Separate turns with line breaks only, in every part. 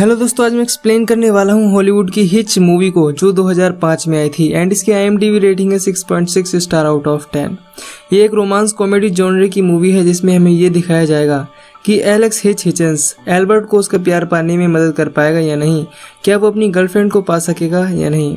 Hello दोस्तों, आज मैं एक्सप्लेन करने वाला हूँ हॉलीवुड की हिच मूवी को जो 2005 में आई थी एंड इसकी IMDb रेटिंग है 6.6 स्टार आउट ऑफ 10। ये एक रोमांस कॉमेडी जॉनर की मूवी है जिसमें हमें ये दिखाया जाएगा कि एलेक्स हिचन्स एल्बर्ट को उसका प्यार पाने में मदद कर पाएगा या नहीं, क्या वो अपनी गर्लफ्रेंड को पा सकेगा या नहीं।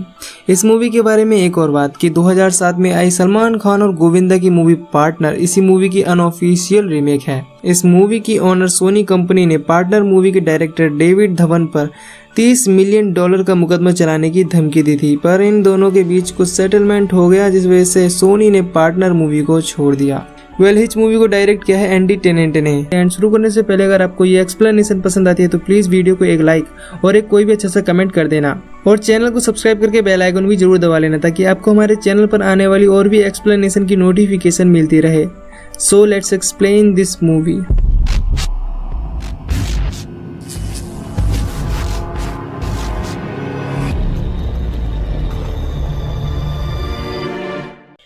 इस मूवी के बारे में एक और बात कि 2007 में आई सलमान खान और गोविंदा की मूवी पार्टनर इसी मूवी की अनऑफिशियल रीमेक है। इस मूवी की ओनर सोनी कंपनी ने पार्टनर मूवी के डायरेक्टर डेविड धवन पर $30 मिलियन का मुकदमा चलाने की धमकी दी थी, पर इन दोनों के बीच कुछ सेटलमेंट हो गया जिस वजह से सोनी ने पार्टनर मूवी को छोड़ दिया। हिच मूवी को डायरेक्ट किया है एंडी टेनेंट ने। एंड शुरू करने से पहले अगर आपको ये एक्सप्लेनेशन पसंद आती है तो प्लीज वीडियो को एक लाइक और एक कोई भी अच्छा सा कमेंट कर देना और चैनल को सब्सक्राइब करके बेल आइकन भी जरूर दबा लेना ताकि आपको हमारे चैनल पर आने वाली और भी एक्सप्लेनेशन की नोटिफिकेशन मिलती रहे। So let's explain this movie.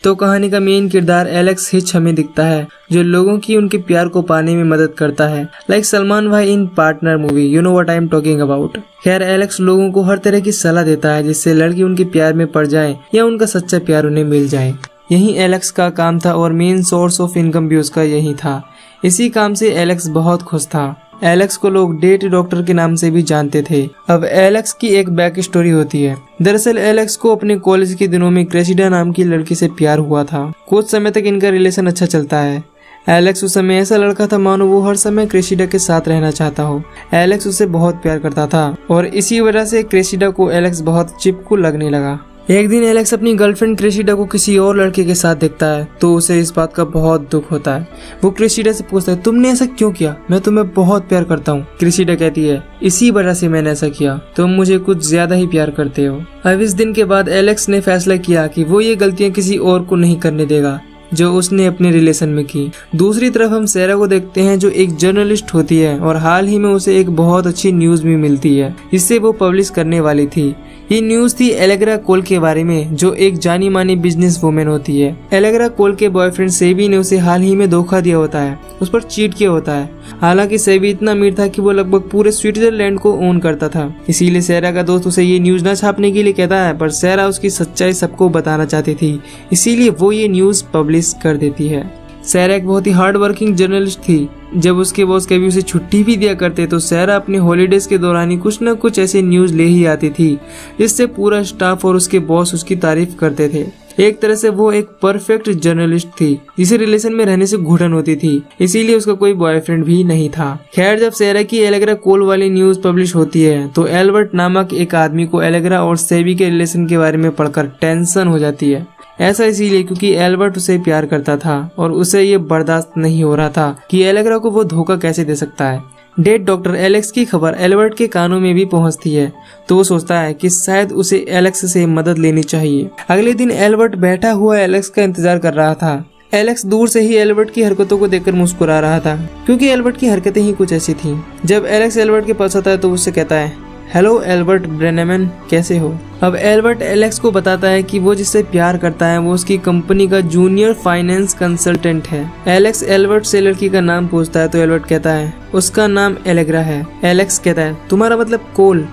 तो कहानी का मेन किरदार एलेक्स हिच हमें दिखता है जो लोगों की उनके प्यार को पाने में मदद करता है, लाइक सलमान भाई in partner movie, you know what I am talking about. खैर, एलेक्स लोगों को हर तरह की सलाह देता है जिससे लड़की उनके प्यार में पड़ जाए या उनका सच्चा प्यार उन्हें मिल जाए। यही एलेक्स का काम था और मेन सोर्स ऑफ इनकम भी उसका यही था। इसी काम से एलेक्स बहुत खुश था। एलेक्स को लोग डेट डॉक्टर के नाम से भी जानते थे। अब एलेक्स की एक बैक स्टोरी होती है। दरअसल एलेक्स को अपने कॉलेज के दिनों में क्रेसिडा नाम की लड़की से प्यार हुआ था। कुछ समय तक इनका रिलेशन अच्छा चलता है। एलेक्स उस समय ऐसा लड़का था मानो वो हर समय क्रेसिडा के साथ रहना चाहता हो। एलेक्स उसे बहुत प्यार करता था और इसी वजह से क्रेसिडा को एलेक्स बहुत चिपकू लगने लगा। एक दिन एलेक्स अपनी गर्लफ्रेंड क्रेसिडा को किसी और लड़के के साथ देखता है तो उसे इस बात का बहुत दुख होता है। वो क्रेसिडा से पूछता है, तुमने ऐसा क्यों किया? मैं तुम्हें बहुत प्यार करता हूँ। क्रेसिडा कहती है, इसी वजह से मैंने ऐसा किया, तुम मुझे कुछ ज्यादा ही प्यार करते हो। अब इस दिन के बाद एलेक्स ने फैसला किया कि वो ये गलतियाँ किसी और को नहीं करने देगा जो उसने अपने रिलेशन में की। दूसरी तरफ हम सैरा को देखते हैं जो एक जर्नलिस्ट होती है और हाल ही में उसे एक बहुत अच्छी न्यूज भी मिलती है जिससे वो पब्लिश करने वाली थी। ये न्यूज थी एलेग्रा कोल के बारे में जो एक जानी मानी बिजनेस वुमेन होती है। एलेग्रा कोल के बॉयफ्रेंड सेबी ने उसे हाल ही में धोखा दिया होता है, उस पर चीट किया होता है। हालांकि सेबी इतना अमीर था कि वो लगभग पूरे स्विट्जरलैंड को ओन करता था। इसीलिए सैरा का दोस्त उसे ये न्यूज न छापने के लिए कहता है, पर सैरा उसकी सच्चाई सबको बताना चाहती थी, इसीलिए वो ये न्यूज पब्लिश कर देती है। सैरा एक बहुत ही हार्ड वर्किंग जर्नलिस्ट थी। जब उसके बॉस कभी उसे छुट्टी भी दिया करते तो सैरा अपने हॉलीडेज के दौरान ही कुछ न कुछ ऐसे न्यूज ले ही आती थी जिससे पूरा स्टाफ और उसके बॉस उसकी तारीफ करते थे। एक तरह से वो एक परफेक्ट जर्नलिस्ट थी जिसे रिलेशन में रहने से घुटन होती थी, इसीलिए उसका कोई बॉयफ्रेंड भी नहीं था। खैर, जब सैरा की एलेग्रा कोल वाली न्यूज पब्लिश होती है तो एल्बर्ट नामक एक आदमी को एलेग्रा और सेबी के रिलेशन के बारे में पढ़कर टेंशन हो जाती है। ऐसा इसीलिए क्योंकि एल्बर्ट उसे प्यार करता था और उसे ये बर्दाश्त नहीं हो रहा था कि एलेग्रा को वो धोखा कैसे दे सकता है। डेट डॉक्टर एलेक्स की खबर एल्बर्ट के कानों में भी पहुंचती है तो वो सोचता है कि शायद उसे एलेक्स से मदद लेनी चाहिए। अगले दिन एल्बर्ट बैठा हुआ एलेक्स का इंतजार कर रहा था। एलेक्स दूर से ही एल्बर्ट की हरकतों को देखकर मुस्कुरा रहा था क्योंकि एल्बर्ट की हरकतें ही कुछ ऐसी थी। जब एलेक्स एल्बर्ट के पास आता है तो उससे कहता है, हेलो एल्बर्ट ब्रेनेमन, कैसे हो? अब एल्बर्ट एलेक्स को बताता है कि वो जिससे प्यार करता है वो उसकी कंपनी का जूनियर फाइनेंस कंसल्टेंट है। एलेक्स एल्बर्ट से लड़की का नाम पूछता है तो एल्बर्ट कहता है उसका नाम एलेग्रा है। एलेक्स कहता है, तुम्हारा मतलब कोल?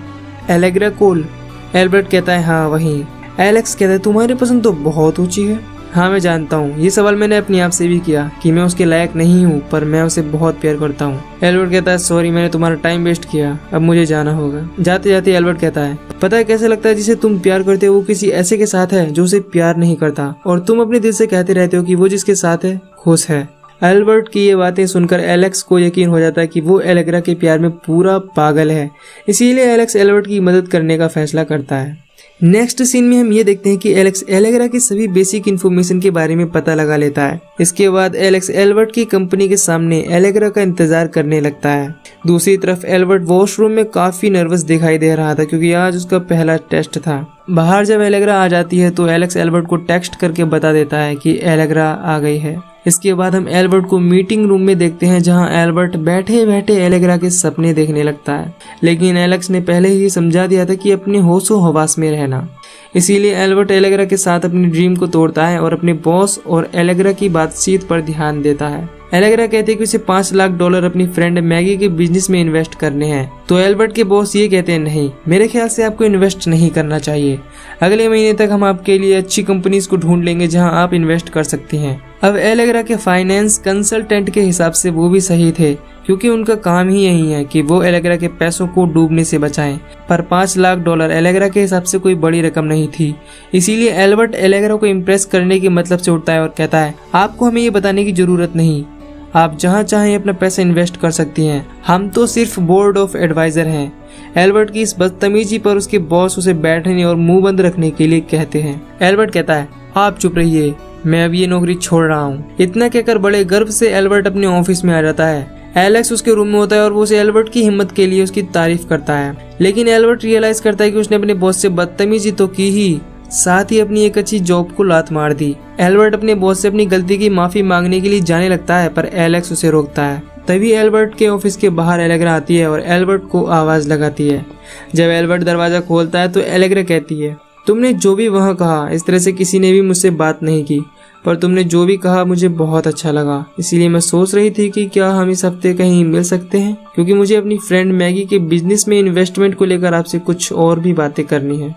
एलेग्रा कोल? एल्बर्ट कहता है, हाँ वही। एलेक्स कहता है, तुम्हारी पसंद तो बहुत ऊंची है। हाँ मैं जानता हूँ, ये सवाल मैंने अपने आप से भी किया कि मैं उसके लायक नहीं हूँ, पर मैं उसे बहुत प्यार करता हूँ। एल्बर्ट कहता है, सॉरी मैंने तुम्हारा टाइम वेस्ट किया, अब मुझे जाना होगा। जाते जाते एल्बर्ट कहता है, पता है कैसे लगता है जिसे तुम प्यार करते हो वो किसी ऐसे के साथ है जो उसे प्यार नहीं करता और तुम अपने दिल से कहते रहते हो कि वो जिसके साथ है खुश है। एल्बर्ट की ये बातें सुनकर एलेक्स को यकीन हो जाता है कि वो एलेग्रा के प्यार में पूरा पागल है, इसीलिए एलेक्स एल्बर्ट की मदद करने का फैसला करता है। नेक्स्ट सीन में हम ये देखते हैं कि एलेक्स एलेग्रा की सभी बेसिक इन्फॉर्मेशन के बारे में पता लगा लेता है। इसके बाद एलेक्स एल्बर्ट की कंपनी के सामने एलेग्रा का इंतजार करने लगता है। दूसरी तरफ एल्बर्ट वॉशरूम में काफी नर्वस दिखाई दे रहा था क्योंकि आज उसका पहला टेस्ट था। बाहर जब एलेग्रा आ जाती है तो एलेक्स एल्बर्ट को टेक्स्ट करके बता देता है कि एलेग्रा आ गई है। इसके बाद हम एल्बर्ट को मीटिंग रूम में देखते हैं जहां एल्बर्ट बैठे बैठे एलेग्रा के सपने देखने लगता है, लेकिन एलेक्स ने पहले ही समझा दिया था कि अपने होशो हवास में रहना। इसीलिए एल्बर्ट एलेग्रा के साथ अपनी ड्रीम को तोड़ता है और अपने बॉस और एलेग्रा की बातचीत पर ध्यान देता है। एलेग्रा कहती है कि उसे $5 लाख अपनी फ्रेंड मैगी के बिजनेस में इन्वेस्ट करने हैं। तो एल्बर्ट के बॉस ये कहते हैं नहीं, मेरे ख्याल से आपको इन्वेस्ट नहीं करना चाहिए। अगले महीने तक हम आपके लिए अच्छी कंपनीज को ढूंढ लेंगे जहां आप इन्वेस्ट कर सकती हैं। अब एलेग्रा के फाइनेंस कंसल्टेंट के हिसाब से वो भी सही थे, क्योंकि उनका काम ही यही है कि वो एलेग्रा के पैसों को डूबने से बचाएं। पर $5 लाख एलेग्रा के हिसाब से कोई बड़ी रकम नहीं थी। इसीलिए एल्बर्ट एलेग्रा को इम्प्रेस करने के मतलब से उठता है और कहता है, आपको हमें ये बताने की जरूरत नहीं, आप जहाँ चाहें अपना पैसा इन्वेस्ट कर सकती हैं, हम तो सिर्फ बोर्ड ऑफ एडवाइजर हैं। एल्बर्ट की इस बदतमीजी पर उसके बॉस उसे बैठने और मुंह बंद रखने के लिए कहते हैं। एल्बर्ट कहता है, आप चुप रहिए, मैं अब ये नौकरी छोड़ रहा हूँ। इतना कहकर बड़े गर्व से एल्बर्ट अपने ऑफिस में आ जाता है। एलेक्स उसके रूम में होता है और वो उसे एल्बर्ट की हिम्मत के लिए उसकी तारीफ करता है। लेकिन एल्बर्ट रियलाइज करता है कि उसने अपने बॉस से बदतमीजी तो की ही, साथ ही अपनी एक अच्छी जॉब को लात मार दी। एल्बर्ट अपने बॉस से अपनी गलती की माफी मांगने के लिए जाने लगता है, पर एलेक्स उसे रोकता है। तभी एल्बर्ट के ऑफिस के बाहर एलेग्रा आती है और एल्बर्ट को आवाज लगाती है। जब एल्बर्ट दरवाजा खोलता है तो एलेग्रा कहती है, तुमने जो भी वहाँ कहा, इस तरह से किसी ने भी मुझसे बात नहीं की, पर तुमने जो भी कहा मुझे बहुत अच्छा लगा। इसीलिए मैं सोच रही थी कि क्या हम इस हफ्ते कहीं मिल सकते हैं, क्योंकि मुझे अपनी फ्रेंड मैगी के बिजनेस में इन्वेस्टमेंट को लेकर आपसे कुछ और भी बातें करनी है।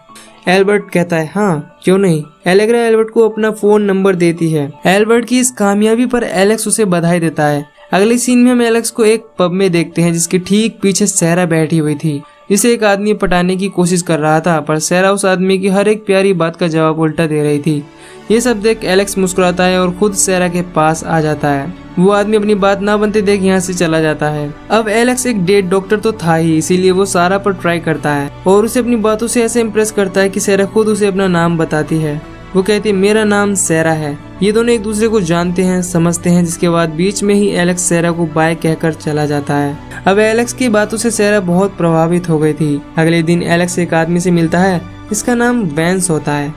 एल्बर्ट कहता है, हाँ क्यों नहीं। एलेग्रा एल्बर्ट को अपना फोन नंबर देती है। एल्बर्ट की इस कामयाबी पर एलेक्स उसे बधाई देता है। अगले सीन में हम एलेक्स को एक पब में देखते हैं, जिसके ठीक पीछे सहरा बैठी हुई थी, जिसे एक आदमी पटाने की कोशिश कर रहा था, पर सहरा उस आदमी की हर एक प्यारी बात का जवाब उल्टा दे रही थी। ये सब देख एलेक्स मुस्कुराता है और खुद सहरा के पास आ जाता है। वो आदमी अपनी बात ना बनते देख यहाँ से चला जाता है। अब एलेक्स एक डेट डॉक्टर तो था ही, इसीलिए वो सारा पर ट्राई करता है और उसे अपनी बातों से ऐसे इम्प्रेस करता है कि सहरा खुद उसे अपना नाम बताती है। वो कहती है, मेरा नाम सहरा है। ये दोनों एक दूसरे को जानते हैं, समझते हैं, जिसके बाद बीच में ही एलेक्स सहरा को बाय कहकर चला जाता है। अब एलेक्स की बातों से सहरा बहुत प्रभावित हो गई थी। अगले दिन एलेक्स एक आदमी से मिलता है, इसका नाम वैंस होता है।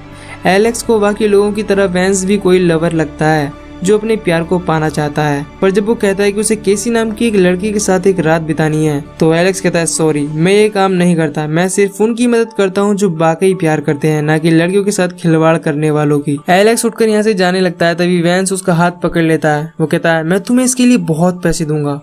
एलेक्स को बाकी लोगों की तरह वैंस भी कोई लवर लगता है जो अपने प्यार को पाना चाहता है, पर जब वो कहता है कि उसे केसी नाम की एक लड़की के साथ एक रात बितानी है, तो एलेक्स कहता है, सॉरी, मैं ये काम नहीं करता, मैं सिर्फ उनकी मदद करता हूँ जो वाकई प्यार करते हैं, ना कि लड़कियों के साथ खिलवाड़ करने वालों की। एलेक्स उठकर यहाँ से जाने लगता है, तभी वैंस उसका हाथ पकड़ लेता है। वो कहता है, मैं तुम्हें इसके लिए बहुत पैसे दूंगा।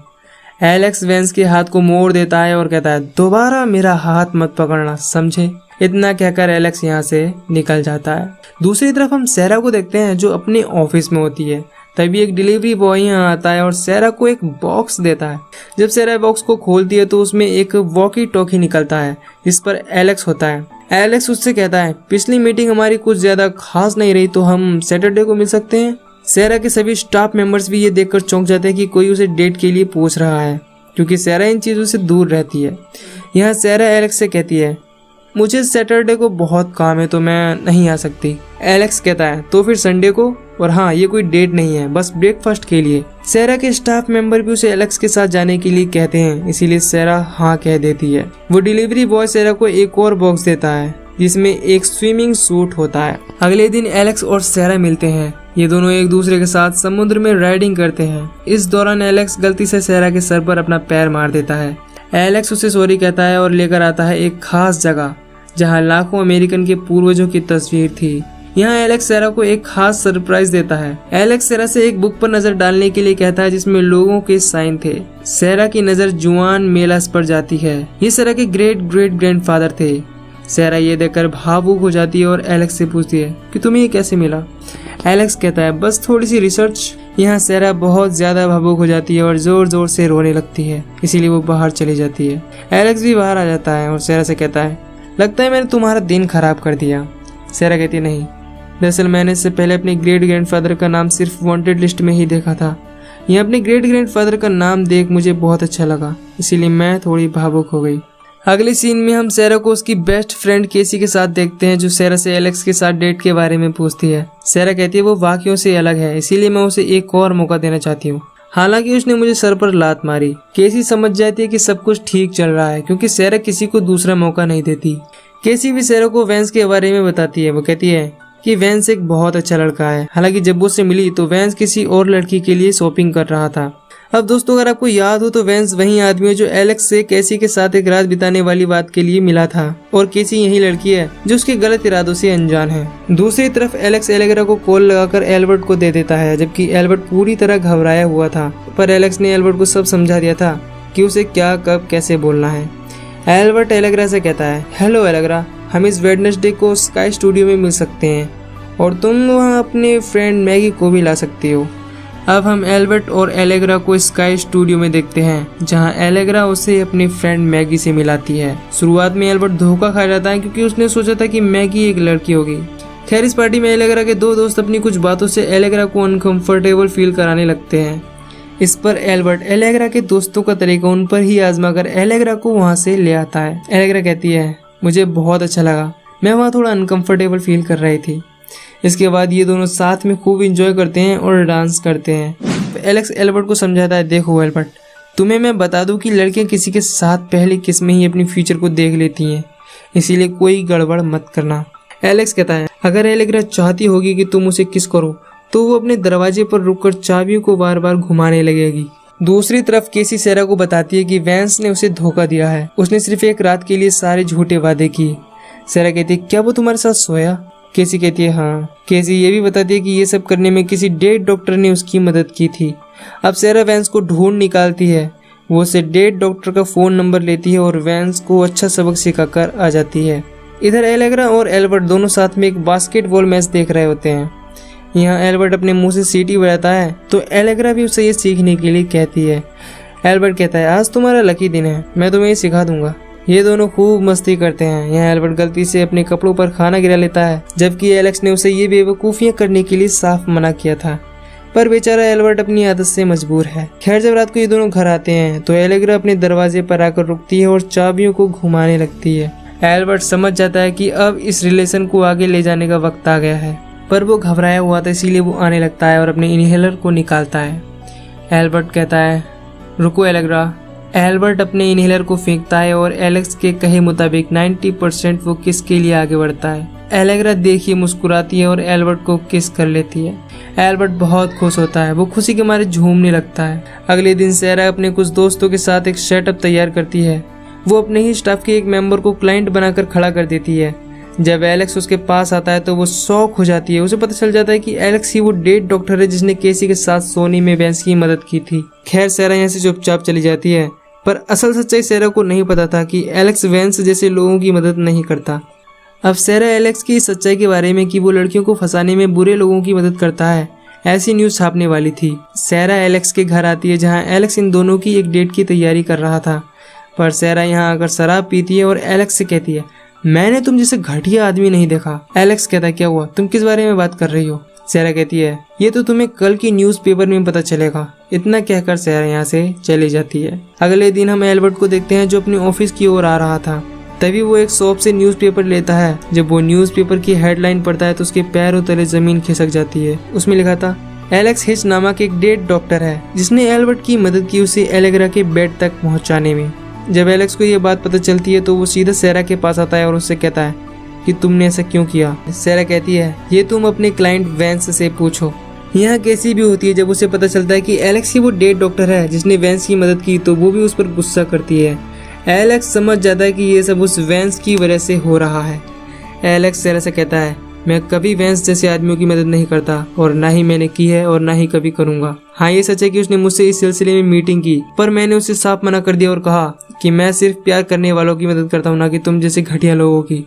एलेक्स वैंस के हाथ को मोड़ देता है और कहता है, दोबारा मेरा हाथ मत पकड़ना, समझे। इतना कहकर एलेक्स यहाँ से निकल जाता है। दूसरी तरफ हम सहरा को देखते हैं, जो अपने ऑफिस में होती है। तभी एक डिलीवरी बॉय यहाँ आता है और सहरा को एक बॉक्स देता है। जब सहरा बॉक्स को खोलती है तो उसमें एक वॉकी टॉकी निकलता है, जिस पर एलेक्स होता है। एलेक्स उससे कहता है, पिछली मीटिंग हमारी कुछ ज्यादा खास नहीं रही, तो हम सैटरडे को मिल सकते हैं। सहरा के सभी स्टाफ मेंबर्स भी ये देखकर चौंक जाते हैं कि कोई उसे डेट के लिए पूछ रहा है, क्योंकि सहरा इन चीजों से दूर रहती है। यहाँ सहरा एलेक्स से कहती है, मुझे सैटरडे को बहुत काम है तो मैं नहीं आ सकती। एलेक्स कहता है, तो फिर संडे को, और हाँ, ये कोई डेट नहीं है, बस ब्रेकफास्ट के लिए। सहरा के स्टाफ मेंबर भी उसे एलेक्स के साथ जाने के लिए कहते हैं, इसीलिए सहरा हाँ कह देती है। वो डिलीवरी बॉय सहरा को एक और बॉक्स देता है, जिसमें एक स्विमिंग सूट होता है। अगले दिन एलेक्स और सहरा मिलते हैं। ये दोनों एक दूसरे के साथ समुद्र में राइडिंग करते हैं। इस दौरान एलेक्स गलती से सहरा के सर पर अपना पैर मार देता है। एलेक्स उसे सॉरी कहता है और लेकर आता है एक खास जगह, जहां लाखों अमेरिकन के पूर्वजों की तस्वीर थी। यहाँ एलेक्स सहरा को एक खास सरप्राइज देता है। एलेक्स सहरा से एक बुक पर नजर डालने के लिए कहता है, जिसमें लोगों के साइन थे। सहरा की नजर जुआन मेलास पर जाती है। ये सहरा के ग्रेट ग्रेट ग्रैंडफादर थे। सहरा ये देखकर भावुक हो जाती है और एलेक्स से पूछती है कि तुम्हें ये कैसे मिला। एलेक्स कहता है, बस थोड़ी सी रिसर्च। यहाँ सहरा बहुत ज्यादा भावुक हो जाती है और जोर जोर से रोने लगती है, इसीलिए वो बाहर चली जाती है। एलेक्स भी बाहर आ जाता है और सहरा से कहता है, लगता है मैंने तुम्हारा दिन खराब कर दिया। सहरा कहती है, नहीं, दरअसल मैंने इससे पहले अपने ग्रेट ग्रैंडफादर का नाम सिर्फ वांटेड लिस्ट में ही देखा था। यहाँ अपने ग्रेट ग्रैंडफादर का नाम देख मुझे बहुत अच्छा लगा, इसीलिए मैं थोड़ी भावुक हो गई। अगले सीन में हम सहरा को उसकी बेस्ट फ्रेंड केसी के साथ देखते हैं, जो सहरा से एलेक्स के साथ डेट के बारे में पूछती है। सहरा कहती है वो वाकई से अलग है, इसीलिए मैं उसे एक और मौका देना चाहती हूँ। हालांकि उसने मुझे सर पर लात मारी। केसी समझ जाती है कि सब कुछ ठीक चल रहा है, क्योंकि सहरा किसी को दूसरा मौका नहीं देती। केसी भी सहरा को वैंस के बारे में बताती है। वो कहती है कि वैंस एक बहुत अच्छा लड़का है। हालांकि जब वो उससे मिली तो वैंस किसी और लड़की के लिए शॉपिंग कर रहा था। अब दोस्तों अगर आपको याद हो तो वेंस वही आदमी है जो एलेक्स से केसी के साथ एक रात बिताने वाली बात के लिए मिला था, और केसी यही लड़की है जो उसके गलत इरादों से अनजान है। दूसरी तरफ एलेक्स एलेग्रा को कॉल लगाकर एल्बर्ट को दे देता है, जबकि एल्बर्ट पूरी तरह घबराया हुआ था, पर एलेक्स ने एल्बर्ट को सब समझा दिया था कि उसे क्या कब कैसे बोलना है। एल्बर्ट एलेग्रा से कहता है, हेलो एलेग्रा, हम इस वेडनेसडे को स्काई स्टूडियो में मिल सकते हैं और तुम वहाँ अपने फ्रेंड मैगी को भी ला सकती हो। अब हम एल्बर्ट और एलेग्रा को स्काई स्टूडियो में देखते हैं, जहां एलेग्रा उसे अपनी फ्रेंड मैगी से मिलाती है। शुरुआत में एल्बर्ट धोखा खा जाता है क्योंकि उसने सोचा था कि मैगी एक लड़की होगी। खैर इस पार्टी में एलेग्रा के दो दोस्त अपनी कुछ बातों से एलेग्रा को अनकंफर्टेबल फील कराने लगते हैं। इस पर एल्बर्ट एलेग्रा के दोस्तों का तरीका उन पर ही आजमा कर एलेग्रा को वहाँ से ले आता है। एलेग्रा कहती है, मुझे बहुत अच्छा लगा, मैं वहाँ थोड़ा अनकंफर्टेबल फील कर रही थी। इसके बाद ये दोनों साथ में खूब एंजॉय करते हैं और डांस करते हैं। एलेक्स एल्बर्ट को समझाता है, देखो एल्बर्ट, तुम्हें मैं बता दूं कि लड़कियां किसी के साथ पहली किस में ही अपनी फ्यूचर को देख लेती हैं, इसीलिए कोई गड़बड़ मत करना। एलेक्स कहता है, अगर एलेग्रा चाहती होगी कि तुम उसे किस करो तो वो अपने दरवाजे पर रुककर चाबियों को बार बार घुमाने लगेगी। दूसरी तरफ केसी सेरा को बताती है कि वेंस ने उसे धोखा दिया है, उसने सिर्फ एक रात के लिए सारे झूठे वादे किए। सेरा कहती है, क्या वो तुम्हारे साथ सोया? केसी कहती है, हाँ। केसी ये भी बताती है कि ये सब करने में किसी डेड डॉक्टर ने उसकी मदद की थी। अब सेरा वेंस को ढूंढ निकालती है, वो उसे डेड डॉक्टर का फोन नंबर लेती है और वेंस को अच्छा सबक सिखाकर आ जाती है। इधर एलेग्रा और एल्बर्ट दोनों साथ में एक बास्केटबॉल मैच देख रहे होते हैं। यहाँ एल्बर्ट अपने मुंह से सीटी बजाता है तो एलेग्रा भी उसे ये सीखने के लिए कहती है। एल्बर्ट कहता है, आज तुम्हारा लकी दिन है, मैं तुम्हें ये सिखा दूंगा। ये दोनों खूब मस्ती करते हैं। यहाँ एल्बर्ट गलती से अपने कपड़ों पर खाना गिरा लेता है, जबकि एलेक्स ने उसे ये बेवकूफियां करने के लिए साफ मना किया था, पर बेचारा एल्बर्ट अपनी आदत से मजबूर है। खैर जब रात को ये दोनों घर आते हैं तो एलेग्रा अपने दरवाजे पर आकर रुकती है और चाबियों को घुमाने लगती है। एल्बर्ट समझ जाता है कि अब इस रिलेशन को आगे ले जाने का वक्त आ गया है, पर वो घबराया हुआ था, इसीलिए वो आने लगता है और अपने इनहेलर को निकालता है। एल्बर्ट कहता है, रुको एलेग्रा। एल्बर्ट अपने इनहेलर को फेंकता है और एलेक्स के कहे मुताबिक 90% वो किस के लिए आगे बढ़ता है। एलेग्रा देखिए मुस्कुराती है और एल्बर्ट को किस कर लेती है। एल्बर्ट बहुत खुश होता है, वो खुशी के मारे झूमने लगता है। अगले दिन सेरा अपने कुछ दोस्तों के साथ एक सेटअप तैयार करती है। वो अपने ही स्टाफ के एक मेंबर को क्लाइंट बनाकर खड़ा कर देती है। जब एलेक्स उसके पास आता है तो वो शॉक हो जाती है। उसे पता चल जाता है कि एलेक्स ही वो डेड डॉक्टर है जिसने केसी के साथ सोनी में वेंस की मदद की थी। खैर सेरा यहाँ से चुपचाप चली जाती है, पर असल सच्चाई सेरा को नहीं पता था कि एलेक्स वेंस जैसे लोगों की मदद नहीं करता। अब सेरा एलेक्स की सच्चाई के बारे में कि वो लड़कियों को फंसाने में बुरे लोगों की मदद करता है, ऐसी न्यूज छापने वाली थी। सेरा एलेक्स के घर आती है जहां एलेक्स इन दोनों की एक डेट की तैयारी कर रहा था, पर सेरा यहाँ आकर शराब पीती है और एलेक्स से कहती है, मैंने तुम जैसे घटिया आदमी नहीं देखा। एलेक्स कहता है, क्या हुआ, तुम किस बारे में बात कर रही हो? सेरा कहती है, ये तो तुम्हें कल की न्यूज़पेपर में पता चलेगा। इतना कहकर सेरा यहाँ से चली जाती है। अगले दिन हम एल्बर्ट को देखते हैं जो अपने ऑफिस की ओर आ रहा था। तभी वो एक शॉप से न्यूज़पेपर लेता है। जब वो न्यूज़पेपर की हेडलाइन पढ़ता है तो उसके पैरों तले जमीन खिसक जाती है। उसमें लिखा था, एलेक्स हिच नामक एक डेड डॉक्टर है जिसने एल्बर्ट की मदद की उसे एलेग्रा के बेड तक पहुँचाने में। जब एलेक्स को ये बात पता चलती है तो वो सीधा सेरा के पास आता है और उससे कहता है कि तुमने ऐसा क्यों किया। सेरा कहती है, ये तुम अपने क्लाइंट वेंस से पूछो। यहाँ केसी भी होती है। जब उसे पता चलता है कि एलेक्स ही वो डेड डॉक्टर है जिसने वेंस की मदद की तो वो भी उस पर गुस्सा करती है। एलेक्स समझ जाता है कि ये सब उस वेंस की वजह से हो रहा है। एलेक्स सेरा से कहता है, मैं कभी वेंस जैसे आदमियों की मदद नहीं करता और ना ही मैंने की है और ना ही कभी करूंगा। हाँ ये सच है कि उसने मुझसे इस सिलसिले में मीटिंग की, पर मैंने उसे साफ मना कर दिया और कहा कि मैं सिर्फ प्यार करने वालों की मदद करता हूँ, ना कि तुम जैसे घटिया लोगों की।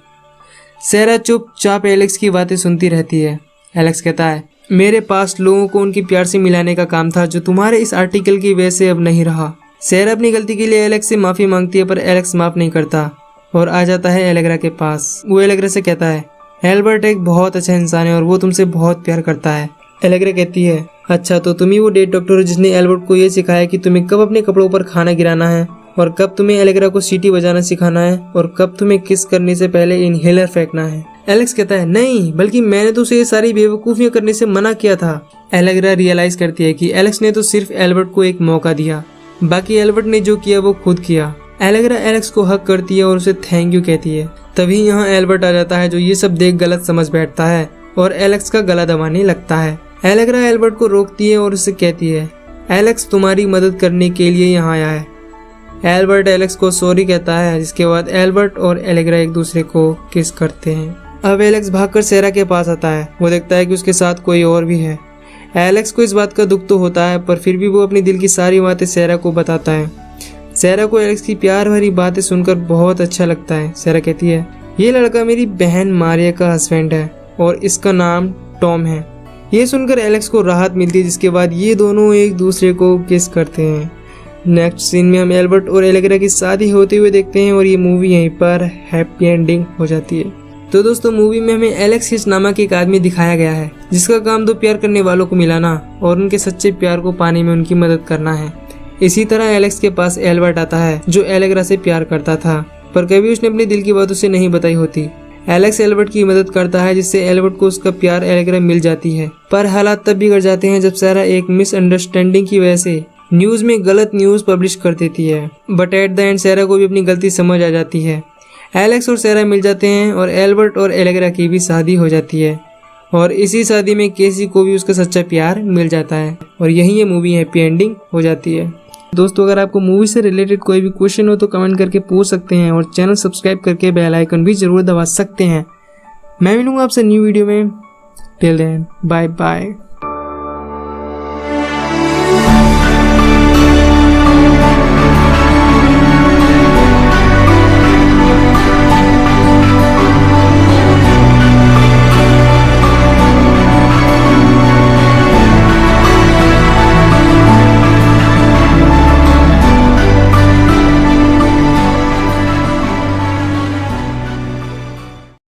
सेरा चुपचाप एलेक्स की बातें सुनती रहती है। एलेक्स कहता है, मेरे पास लोगों को उनके प्यार से मिलाने का काम था जो तुम्हारे इस आर्टिकल की वजह से अब नहीं रहा। सेरा अपनी गलती के लिए एलेक्स से माफी मांगती है, पर एलेक्स माफ नहीं करता और आ जाता है एलेग्रा के पास। वो एलेग्रा से कहता है, एल्बर्ट एक बहुत अच्छा इंसान है और वो तुमसे बहुत प्यार करता है। एलेग्रा कहती है, अच्छा तो तुम ही वो डेड डॉक्टर हो जिसने एल्बर्ट को ये सिखाया कि तुम्हें कब अपने कपड़ों पर खाना गिराना है और कब तुम्हें एलेग्रा को सीटी बजाना सिखाना है और कब तुम्हें किस करने से पहले इनहेलर फेंकना है। एलेक्स कहता है, नहीं, बल्कि मैंने तो उसे ये सारी बेवकूफियां करने से मना किया था। एलेग्रा रियलाइज करती है कि एलेक्स ने तो सिर्फ एल्बर्ट को एक मौका दिया, बाकी एल्बर्ट ने जो किया वो खुद किया। एलेग्रा एलेक्स को हक करती है और उसे थैंक यू कहती है। तभी यहाँ एल्बर्ट आ जाता है जो ये सब देख गलत समझ बैठता है और एलेक्स का गला दबाने लगता है। एलेग्रा एल्बर्ट को रोकती है और उसे कहती है, एलेक्स तुम्हारी मदद करने के लिए यहाँ आया है। एल्बर्ट एलेक्स को सॉरी कहता है, जिसके बाद एल्बर्ट और एलेग्रा एक दूसरे को किस करते हैं। अब एलेक्स भागकर सेरा के पास आता है। वो देखता है कि उसके साथ कोई और भी है। एलेक्स को इस बात का दुख तो होता है, पर फिर भी वो अपने दिल की सारी बातें सेरा को बताता है। सेरा को एलेक्स की प्यार भरी बातें सुनकर बहुत अच्छा लगता है। सेरा कहती है, ये लड़का मेरी बहन मारिया का हस्बैंड है और इसका नाम टॉम है। ये सुनकर एलेक्स को राहत मिलती है, जिसके बाद ये दोनों एक दूसरे को किस करते हैं। नेक्स्ट सीन में हम एल्बर्ट और एलेग्रा की शादी होते हुए देखते हैं और ये मूवी यहीं पर हैप्पी एंडिंग हो जाती है। तो दोस्तों, मूवी में हमें एलेक्स हिच नामक एक आदमी दिखाया गया है, जिसका काम दो प्यार करने वालों को मिलाना और उनके सच्चे प्यार को पाने में उनकी मदद करना है। इसी तरह एलेक्स के पास एल्बर्ट आता है, जो एलेग्रा से प्यार करता था, पर कभी उसने अपने दिल की बात उसे नहीं बताई होती। एलेक्स एल्बर्ट की मदद करता है, जिससे एल्बर्ट को उसका प्यार एलेग्रा मिल जाती है। पर हालात तब बिगड़ जाते हैं जब सेरा एक मिसअंडरस्टैंडिंग की वजह से न्यूज में गलत न्यूज पब्लिश कर देती है। बट एट द एंड सेरा को भी अपनी गलती समझ आ जाती है। एलेक्स और सेरा मिल जाते हैं और एल्बर्ट और एलेग्रा की भी शादी हो जाती है और इसी शादी में केसी को भी उसका सच्चा प्यार मिल जाता है और यही ये मूवी हैप्पी एंडिंग हो जाती है। दोस्तों, अगर आपको मूवी से रिलेटेड कोई भी क्वेश्चन हो तो कमेंट करके पूछ सकते हैं और चैनल सब्सक्राइब करके बेल आइकन भी जरूर दबा सकते हैं। मैं मिलूंगा आपसे न्यू वीडियो में। Till then, bye bye.